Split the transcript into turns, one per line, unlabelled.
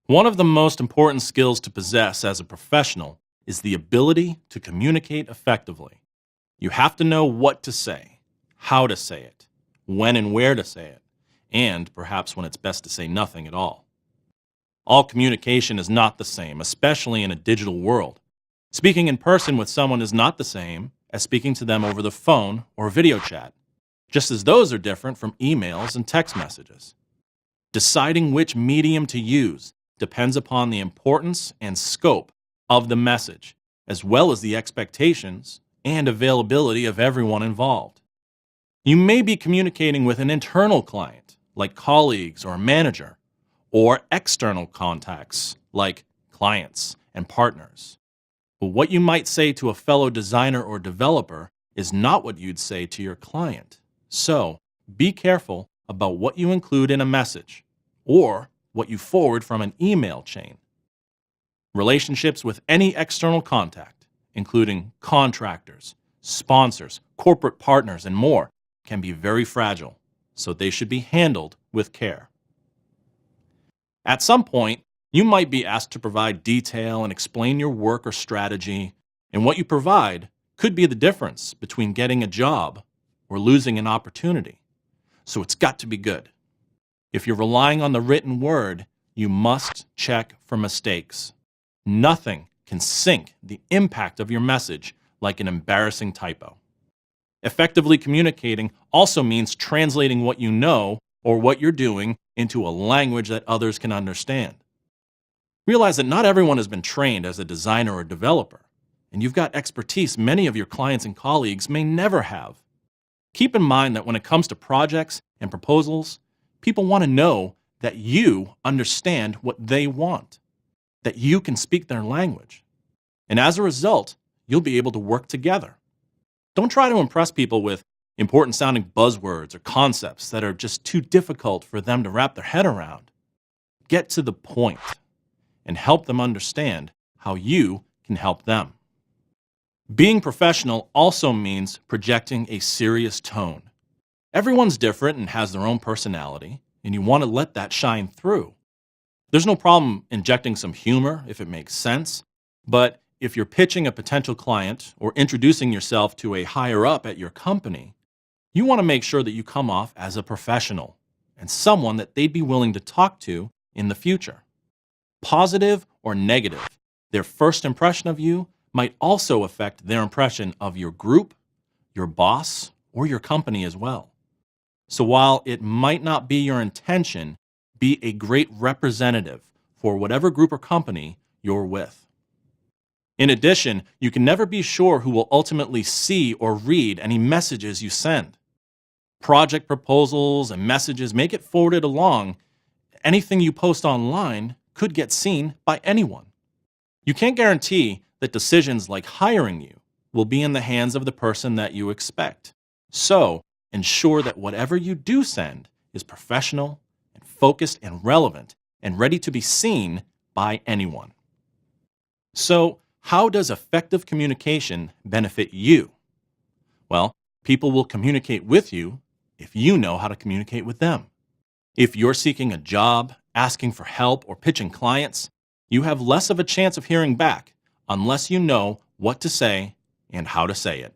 One of the most important skills to possess as a professional is the ability to communicate effectively. You have to know what to say, how to say it, when and where to say it, and perhaps when it's best to say nothing at all. All communication is not the same, especially in a digital world. Speaking in person with someone is not the same as speaking to them over the phone or video chat, just as those are different from emails and text messages. Deciding which medium to use depends upon the importance and scope of the message, as well as the expectations and availability of everyone involved. You may be communicating with an internal client, like colleagues or a manager, or external contacts, like clients and partners. But what you might say to a fellow designer or developer is not what you'd say to your client. So, be careful about what you include in a message, or what you forward from an email chain. Relationships with any external contact, including contractors, sponsors, corporate partners, and more, can be very fragile, so they should be handled with care. At some point, you might be asked to provide detail and explain your work or strategy, and what you provide could be the difference between getting a job or losing an opportunity. So it's got to be good. If you're relying on the written word, you must check for mistakes. Nothing can sink the impact of your message like an embarrassing typo. Effectively communicating also means translating what you know or what you're doing into a language that others can understand. Realize that not everyone has been trained as a designer or developer, and you've got expertise many of your clients and colleagues may never have. Keep in mind that when it comes to projects and proposals, people want to know that you understand what they want, that you can speak their language. And as a result, you'll be able to work together. Don't try to impress people with important sounding buzzwords or concepts that are just too difficult for them to wrap their head around. Get to the point and help them understand how you can help them. Being professional also means projecting a serious tone. Everyone's different and has their own personality, and you want to let that shine through. There's no problem injecting some humor if it makes sense, but if you're pitching a potential client or introducing yourself to a higher up at your company, you want to make sure that you come off as a professional and someone that they'd be willing to talk to in the future. Positive or negative, their first impression of you might also affect their impression of your group, your boss, or your company as well. So while it might not be your intention, be a great representative for whatever group or company you're with. In addition, you can never be sure who will ultimately see or read any messages you send. Project proposals and messages may get forwarded along. Anything you post online could get seen by anyone. You can't guarantee that decisions like hiring you will be in the hands of the person that you expect. So, ensure that whatever you do send is professional and focused and relevant and ready to be seen by anyone. So, how does effective communication benefit you? Well, people will communicate with you if you know how to communicate with them. If you're seeking a job, asking for help, or pitching clients, you have less of a chance of hearing back unless you know what to say and how to say it.